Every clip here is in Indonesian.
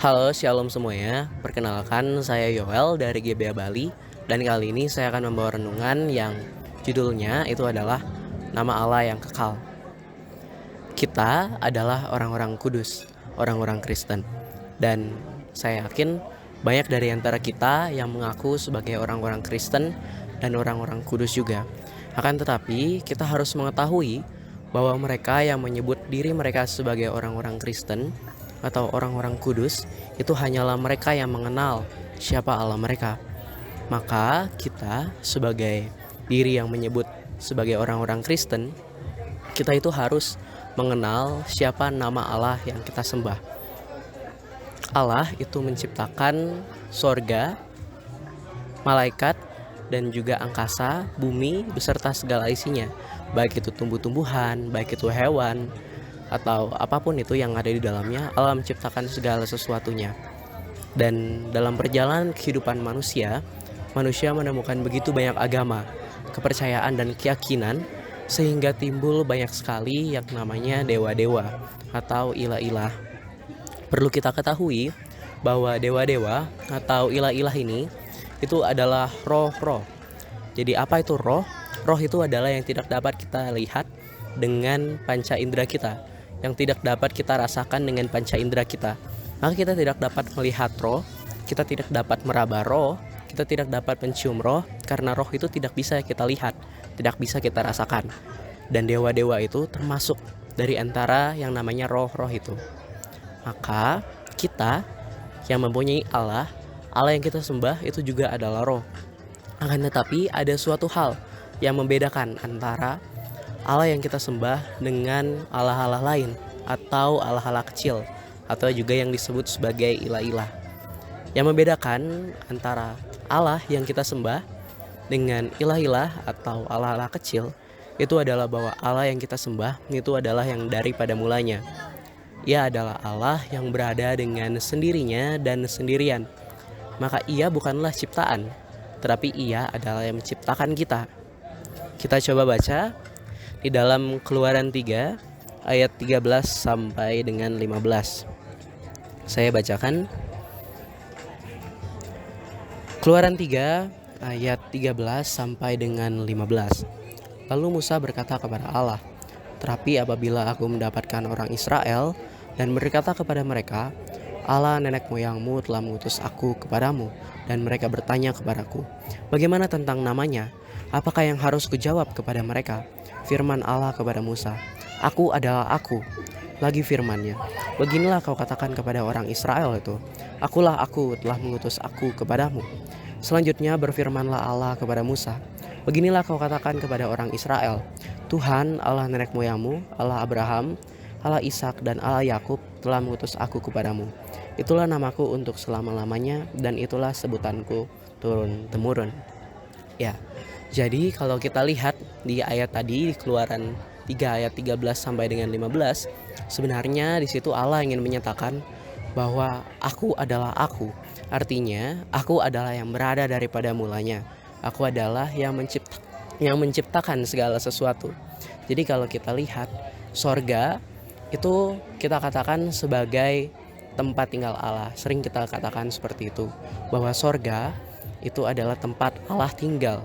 Halo, shalom semuanya. Perkenalkan, saya Yoel dari GBA Bali. Dan kali ini saya akan membawa renungan yang judulnya itu adalah Nama Allah yang Kekal. Kita adalah orang-orang kudus, orang-orang Kristen. Dan saya yakin banyak dari antara kita yang mengaku sebagai orang-orang Kristen dan orang-orang kudus juga. Akan tetapi, kita harus mengetahui bahwa mereka yang menyebut diri mereka sebagai orang-orang Kristen atau orang-orang kudus itu hanyalah mereka yang mengenal siapa Allah mereka. Maka kita sebagai diri yang menyebut sebagai orang-orang Kristen, kita itu harus mengenal siapa nama Allah yang kita sembah. Allah itu menciptakan sorga, malaikat, dan juga angkasa, bumi beserta segala isinya, baik itu tumbuh-tumbuhan, baik itu hewan, atau apapun itu yang ada di dalamnya. Allah menciptakan segala sesuatunya. Dan dalam perjalanan kehidupan manusia menemukan begitu banyak agama, kepercayaan, dan keyakinan, sehingga timbul banyak sekali yang namanya dewa-dewa atau ilah-ilah. Perlu kita ketahui bahwa dewa-dewa atau ilah-ilah ini itu adalah roh-roh. Jadi apa itu roh? Roh itu adalah yang tidak dapat kita lihat dengan panca indera kita, yang tidak dapat kita rasakan dengan panca indera kita. Maka kita tidak dapat melihat roh, kita tidak dapat meraba roh, kita tidak dapat mencium roh, karena roh itu tidak bisa kita lihat, tidak bisa kita rasakan. Dan dewa-dewa itu termasuk dari antara yang namanya roh-roh itu. Maka kita yang mempunyai Allah yang kita sembah itu juga adalah roh. Akan tetapi ada suatu hal yang membedakan antara Allah yang kita sembah dengan Allah-Allah lain atau Allah-Allah kecil atau juga yang disebut sebagai ilah-ilah. Yang membedakan antara Allah yang kita sembah dengan ilah-ilah atau Allah-Allah kecil itu adalah bahwa Allah yang kita sembah itu adalah yang daripada mulanya. Ia adalah Allah yang berada dengan sendirinya dan sendirian. Maka ia bukanlah ciptaan, tetapi ia adalah yang menciptakan kita. Kita coba baca di dalam Keluaran 3 ayat 13 sampai dengan 15. Saya bacakan. Keluaran 3 ayat 13 sampai dengan 15. Lalu Musa berkata kepada Allah, "Tetapi apabila aku mendapatkan orang Israel dan berkata kepada mereka, Allah nenek moyangmu telah mengutus aku kepadamu, dan mereka bertanya kepadaku, bagaimana tentang namanya? Apakah yang harus kujawab kepada mereka?" Firman Allah kepada Musa, "Aku adalah aku." Lagi firman-Nya, "Beginilah kau katakan kepada orang Israel itu, Akulah aku telah mengutus aku kepadamu." Selanjutnya berfirmanlah Allah kepada Musa, "Beginilah kau katakan kepada orang Israel, Tuhan Allah nenek moyangmu, Allah Abraham, Allah Ishak, dan Allah Yakub telah mengutus aku kepadamu. Itulah namaku untuk selama-lamanya, dan itulah sebutanku turun-temurun." Ya, jadi kalau kita lihat di ayat tadi, di Keluaran 3 ayat 13 sampai dengan 15, sebenarnya di situ Allah ingin menyatakan bahwa aku adalah aku. Artinya, aku adalah yang berada daripada mulanya. Aku adalah yang menciptakan segala sesuatu. Jadi kalau kita lihat, sorga itu kita katakan sebagai tempat tinggal Allah. Sering kita katakan seperti itu, bahwa sorga itu adalah tempat Allah tinggal.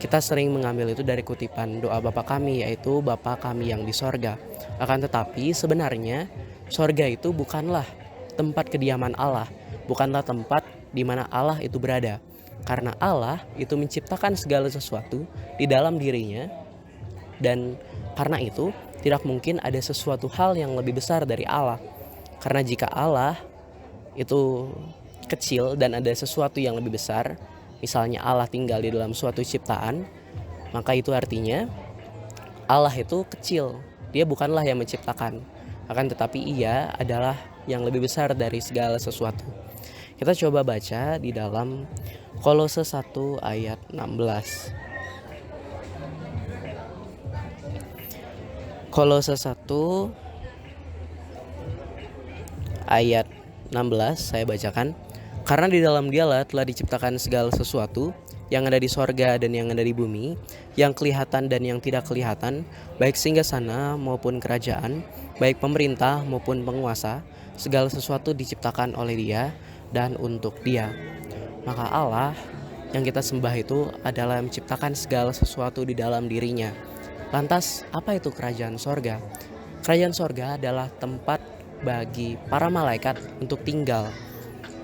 Kita sering mengambil itu dari kutipan doa Bapa kami, yaitu Bapa kami yang di sorga. Akan tetapi sebenarnya sorga itu bukanlah tempat kediaman Allah, bukanlah tempat di mana Allah itu berada. Karena Allah itu menciptakan segala sesuatu di dalam dirinya, dan karena itu tidak mungkin ada sesuatu hal yang lebih besar dari Allah. Karena jika Allah itu kecil dan ada sesuatu yang lebih besar, misalnya Allah tinggal di dalam suatu ciptaan, maka itu artinya Allah itu kecil. Dia bukanlah yang menciptakan, akan tetapi ia adalah yang lebih besar dari segala sesuatu. Kita coba baca di dalam Kolose 1 ayat 16. Kolose 1 ayat 16 saya bacakan. "Karena di dalam Dialah telah diciptakan segala sesuatu yang ada di sorga dan yang ada di bumi, yang kelihatan dan yang tidak kelihatan, baik singgasana maupun kerajaan, baik pemerintah maupun penguasa, segala sesuatu diciptakan oleh Dia dan untuk Dia. Maka Allah yang kita sembah itu adalah yang menciptakan segala sesuatu di dalam dirinya. Lantas, apa itu kerajaan sorga? Kerajaan sorga adalah tempat bagi para malaikat untuk tinggal.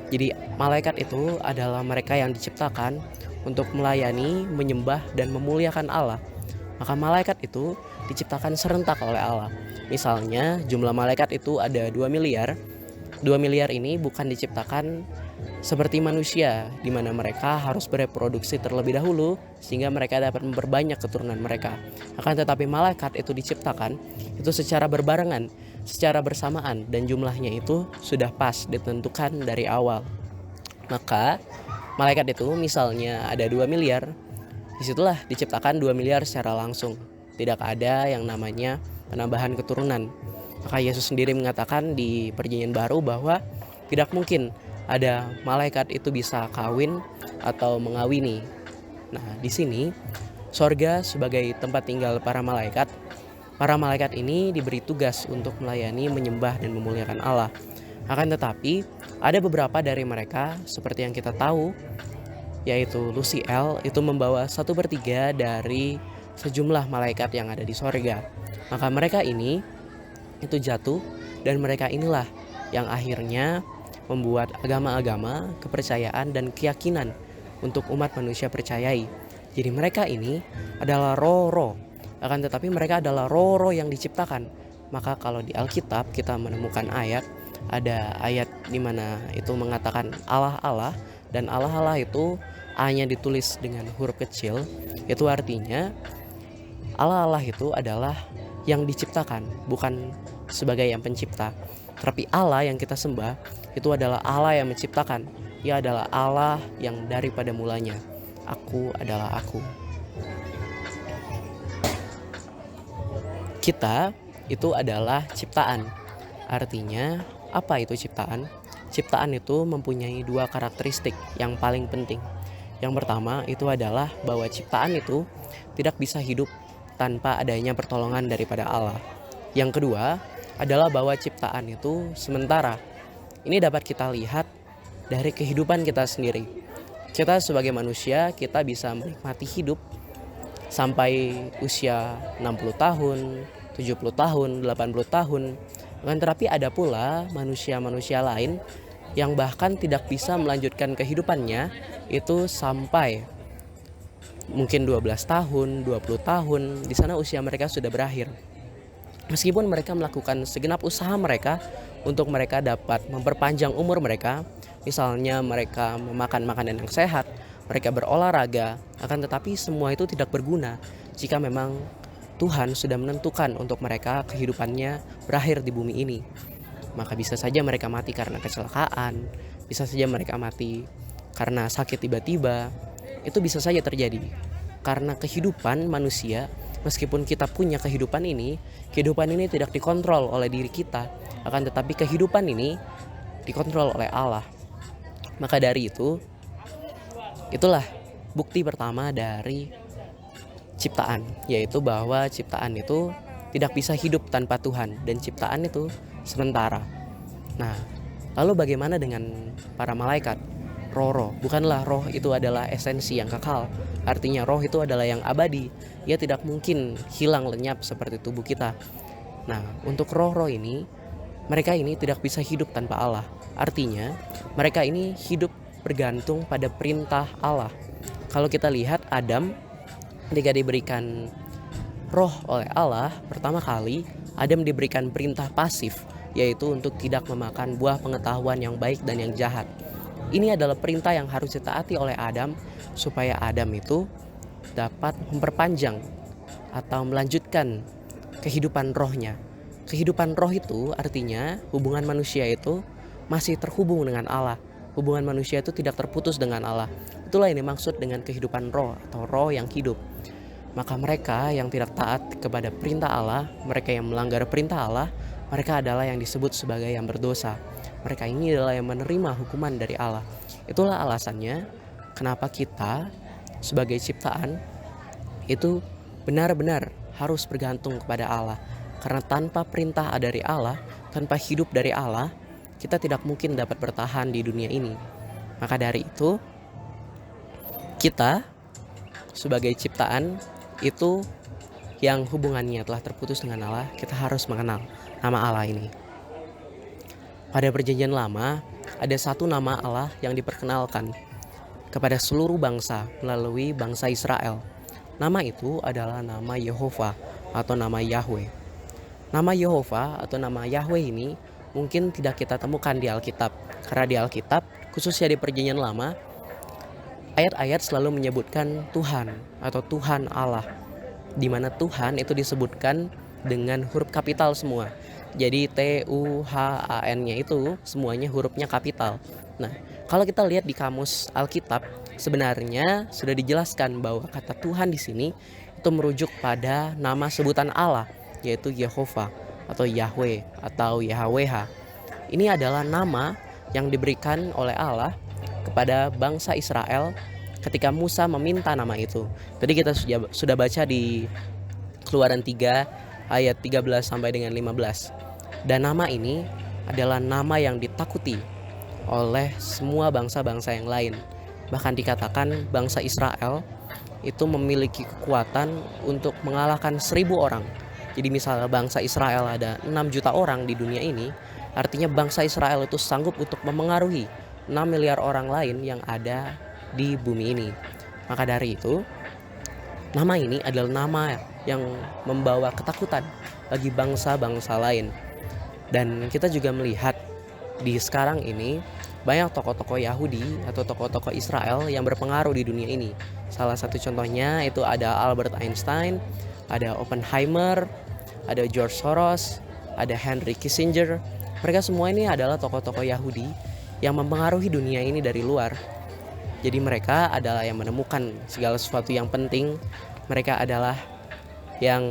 Jadi malaikat itu adalah mereka yang diciptakan untuk melayani, menyembah, dan memuliakan Allah. Maka malaikat itu diciptakan serentak oleh Allah. Misalnya jumlah malaikat itu ada 2 miliar. 2 miliar ini bukan diciptakan seperti manusia, di mana mereka harus bereproduksi terlebih dahulu sehingga mereka dapat memperbanyak keturunan mereka. Akan tetapi malaikat itu diciptakan itu secara berbarengan, secara bersamaan, dan jumlahnya itu sudah pas ditentukan dari awal. Maka malaikat itu misalnya ada 2 miliar, disitulah diciptakan 2 miliar secara langsung. Tidak ada yang namanya penambahan keturunan. Maka Yesus sendiri mengatakan di Perjanjian Baru bahwa tidak mungkin ada malaikat itu bisa kawin atau mengawini. Nah, di sini sorga sebagai tempat tinggal para malaikat. Para malaikat ini diberi tugas untuk melayani, menyembah, dan memuliakan Allah. Akan tetapi, ada beberapa dari mereka, seperti yang kita tahu, yaitu Luciel, itu membawa 1/3 dari sejumlah malaikat yang ada di sorga. Maka mereka ini, itu jatuh, dan mereka inilah yang akhirnya membuat agama-agama, kepercayaan, dan keyakinan untuk umat manusia percayai. Jadi mereka ini adalah roh-roh. Akan tetapi mereka adalah roh-roh yang diciptakan. Maka kalau di Alkitab kita menemukan ada ayat di mana itu mengatakan Allah-Allah, dan Allah-Allah itu A-nya ditulis dengan huruf kecil. Itu artinya Allah-Allah itu adalah yang diciptakan, bukan sebagai yang pencipta. Tapi Allah yang kita sembah itu adalah Allah yang menciptakan. Ia adalah Allah yang daripada mulanya. Aku adalah aku. Kita itu adalah ciptaan. Artinya, apa itu ciptaan? Ciptaan itu mempunyai 2 karakteristik yang paling penting. Yang pertama itu adalah bahwa ciptaan itu tidak bisa hidup tanpa adanya pertolongan daripada Allah. Yang kedua adalah bahwa ciptaan itu sementara. Ini dapat kita lihat dari kehidupan kita sendiri. Kita sebagai manusia, kita bisa menikmati hidup sampai usia 60 tahun, 70 tahun, 80 tahun. Tetapi ada pula manusia-manusia lain yang bahkan tidak bisa melanjutkan kehidupannya itu sampai mungkin 12 tahun, 20 tahun. Di sana usia mereka sudah berakhir. Meskipun mereka melakukan segenap usaha mereka untuk mereka dapat memperpanjang umur mereka, misalnya mereka memakan makanan yang sehat, mereka berolahraga, akan tetapi semua itu tidak berguna jika memang Tuhan sudah menentukan untuk mereka kehidupannya berakhir di bumi ini. Maka bisa saja mereka mati karena kecelakaan, bisa saja mereka mati karena sakit tiba-tiba. Itu bisa saja terjadi. Karena kehidupan manusia, meskipun kita punya kehidupan ini tidak dikontrol oleh diri kita, akan tetapi kehidupan ini dikontrol oleh Allah. Maka dari itu, itulah bukti pertama dari ciptaan, yaitu bahwa ciptaan itu tidak bisa hidup tanpa Tuhan dan ciptaan itu sementara. Nah, lalu bagaimana dengan para malaikat? Roh, bukanlah roh itu adalah esensi yang kekal. Artinya roh itu adalah yang abadi. Ia tidak mungkin hilang lenyap seperti tubuh kita. Nah, untuk roh-roh ini, mereka ini tidak bisa hidup tanpa Allah. Artinya, mereka ini hidup bergantung pada perintah Allah. Kalau kita lihat Adam, ketika diberikan roh oleh Allah, pertama kali Adam diberikan perintah pasif, yaitu untuk tidak memakan buah pengetahuan yang baik dan yang jahat. Ini adalah perintah yang harus ditaati oleh Adam, supaya Adam itu dapat memperpanjang atau melanjutkan kehidupan rohnya. Kehidupan roh itu artinya hubungan manusia itu masih terhubung dengan Allah. Hubungan manusia itu tidak terputus dengan Allah. Itulah yang dimaksud dengan kehidupan roh atau roh yang hidup. Maka mereka yang tidak taat kepada perintah Allah, mereka yang melanggar perintah Allah, mereka adalah yang disebut sebagai yang berdosa. Mereka ini adalah yang menerima hukuman dari Allah. Itulah alasannya kenapa kita sebagai ciptaan itu benar-benar harus bergantung kepada Allah. Karena tanpa perintah dari Allah, tanpa hidup dari Allah, kita tidak mungkin dapat bertahan di dunia ini. Maka dari itu, kita sebagai ciptaan itu yang hubungannya telah terputus dengan Allah, kita harus mengenal nama Allah ini. Pada perjanjian lama, ada satu nama Allah yang diperkenalkan kepada seluruh bangsa melalui bangsa Israel. Nama itu adalah nama Yehova atau nama Yahweh. Nama Yehova atau nama Yahweh ini mungkin tidak kita temukan di Alkitab. Karena di Alkitab, khususnya di perjanjian lama, ayat-ayat selalu menyebutkan Tuhan atau Tuhan Allah, di mana Tuhan itu disebutkan dengan huruf kapital semua. Jadi Tuhan-nya itu semuanya hurufnya kapital. Nah, kalau kita lihat di kamus Alkitab, sebenarnya sudah dijelaskan bahwa kata Tuhan di sini itu merujuk pada nama sebutan Allah, yaitu Yehova atau Yahweh atau Yahweh. Ini adalah nama yang diberikan oleh Allah kepada bangsa Israel ketika Musa meminta nama itu. Tadi kita sudah baca di Keluaran 3 ayat 13 sampai dengan 15. Dan nama ini adalah nama yang ditakuti oleh semua bangsa-bangsa yang lain. Bahkan dikatakan bangsa Israel itu memiliki kekuatan untuk mengalahkan 1.000 orang. Jadi misalnya bangsa Israel ada 6 juta orang di dunia ini, artinya bangsa Israel itu sanggup untuk memengaruhi 6 miliar orang lain yang ada di bumi ini. Maka dari itu, nama ini adalah nama yang membawa ketakutan bagi bangsa-bangsa lain. Dan kita juga melihat di sekarang ini banyak tokoh-tokoh Yahudi atau tokoh-tokoh Israel yang berpengaruh di dunia ini. Salah satu contohnya itu ada Albert Einstein, ada Oppenheimer, ada George Soros, ada Henry Kissinger. Mereka semua ini adalah tokoh-tokoh Yahudi yang mempengaruhi dunia ini dari luar. Jadi mereka adalah yang menemukan segala sesuatu yang penting. Mereka adalah yang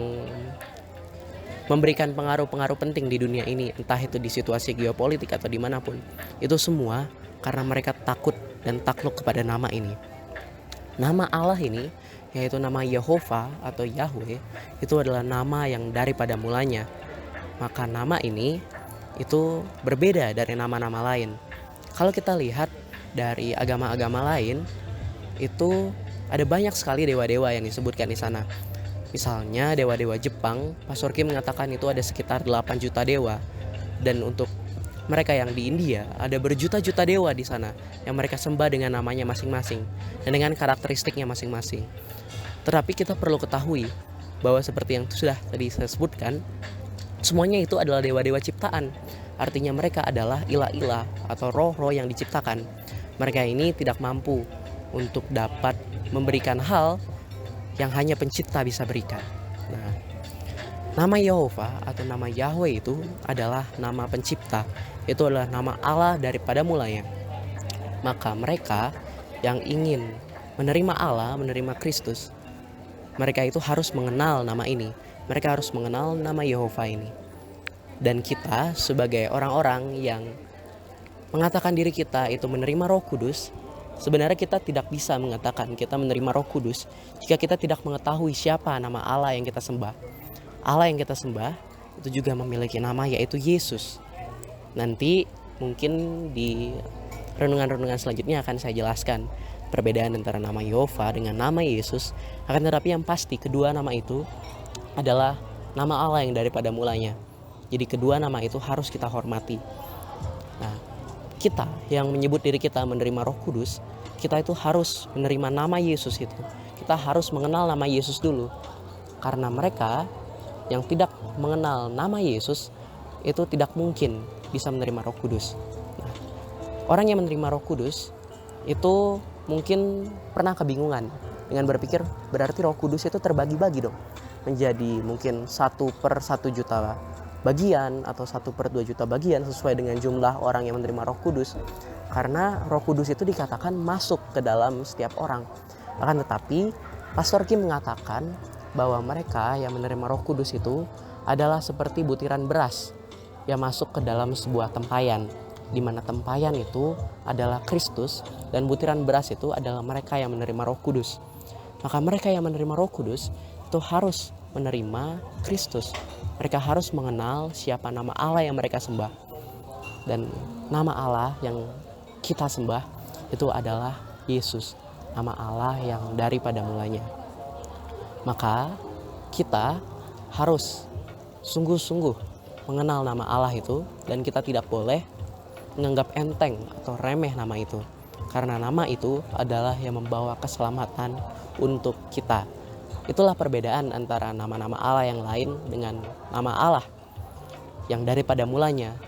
memberikan pengaruh-pengaruh penting di dunia ini, entah itu di situasi geopolitik atau dimanapun. Itu semua karena mereka takut dan takluk kepada nama ini. Nama Allah ini, yaitu nama Yehova atau Yahweh, itu adalah nama yang daripada mulanya. Maka nama ini itu berbeda dari nama-nama lain. Kalau kita lihat dari agama-agama lain, itu ada banyak sekali dewa-dewa yang disebutkan di sana. Misalnya dewa-dewa Jepang, Pastor Kim mengatakan itu ada sekitar 8 juta dewa. Dan untuk mereka yang di India, ada berjuta-juta dewa di sana yang mereka sembah dengan namanya masing-masing dan dengan karakteristiknya masing-masing. Tetapi kita perlu ketahui bahwa seperti yang sudah tadi saya sebutkan, semuanya itu adalah dewa-dewa ciptaan. Artinya mereka adalah ilah-ilah atau roh-roh yang diciptakan. Mereka ini tidak mampu untuk dapat memberikan hal yang hanya pencipta bisa berikan. Nah, nama Yehova atau nama Yahweh itu adalah nama pencipta. Itu adalah nama Allah daripada mulanya. Maka mereka yang ingin menerima Allah, menerima Kristus, mereka itu harus mengenal nama ini. Mereka harus mengenal nama Yehova ini. Dan kita sebagai orang-orang yang mengatakan diri kita itu menerima Roh Kudus, sebenarnya kita tidak bisa mengatakan kita menerima Roh Kudus jika kita tidak mengetahui siapa nama Allah yang kita sembah. Allah yang kita sembah itu juga memiliki nama, yaitu Yesus. Nanti mungkin di renungan-renungan selanjutnya akan saya jelaskan perbedaan antara nama Yehova dengan nama Yesus. Akan tetapi yang pasti kedua nama itu adalah nama Allah yang daripada mulanya. Jadi kedua nama itu harus kita hormati. Nah, kita yang menyebut diri kita menerima Roh Kudus, kita itu harus menerima nama Yesus itu. Kita harus mengenal nama Yesus dulu. Karena mereka yang tidak mengenal nama Yesus itu tidak mungkin bisa menerima Roh Kudus. Nah, orang yang menerima Roh Kudus itu mungkin pernah kebingungan dengan berpikir berarti Roh Kudus itu terbagi-bagi dong menjadi mungkin 1/1 juta bagian atau 1/2 juta bagian sesuai dengan jumlah orang yang menerima Roh Kudus. Karena Roh Kudus itu dikatakan masuk ke dalam setiap orang. Akan tetapi Pastor Kim mengatakan bahwa mereka yang menerima Roh Kudus itu adalah seperti butiran beras yang masuk ke dalam sebuah tempayan, di mana tempayan itu adalah Kristus dan butiran beras itu adalah mereka yang menerima Roh Kudus. Maka mereka yang menerima Roh Kudus itu harus menerima Kristus. Mereka harus mengenal siapa nama Allah yang mereka sembah. Dan nama Allah yang kita sembah itu adalah Yesus, nama Allah yang daripada mulanya. Maka kita harus sungguh-sungguh mengenal nama Allah itu, dan kita tidak boleh menganggap enteng atau remeh nama itu. Karena nama itu adalah yang membawa keselamatan untuk kita. Itulah perbedaan antara nama-nama Allah yang lain dengan nama Allah yang daripada mulanya.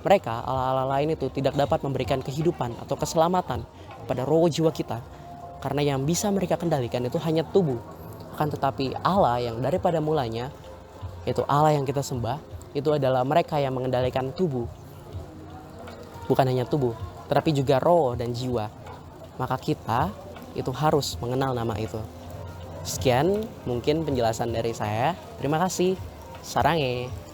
Mereka, Allah-Allah lain itu tidak dapat memberikan kehidupan atau keselamatan pada roh jiwa kita. Karena yang bisa mereka kendalikan itu hanya tubuh. Akan tetapi Allah yang daripada mulanya, yaitu Allah yang kita sembah, itu adalah mereka yang mengendalikan tubuh. Bukan hanya tubuh, tetapi juga roh dan jiwa. Maka kita itu harus mengenal nama itu. Sekian mungkin penjelasan dari saya. Terima kasih. Sarange.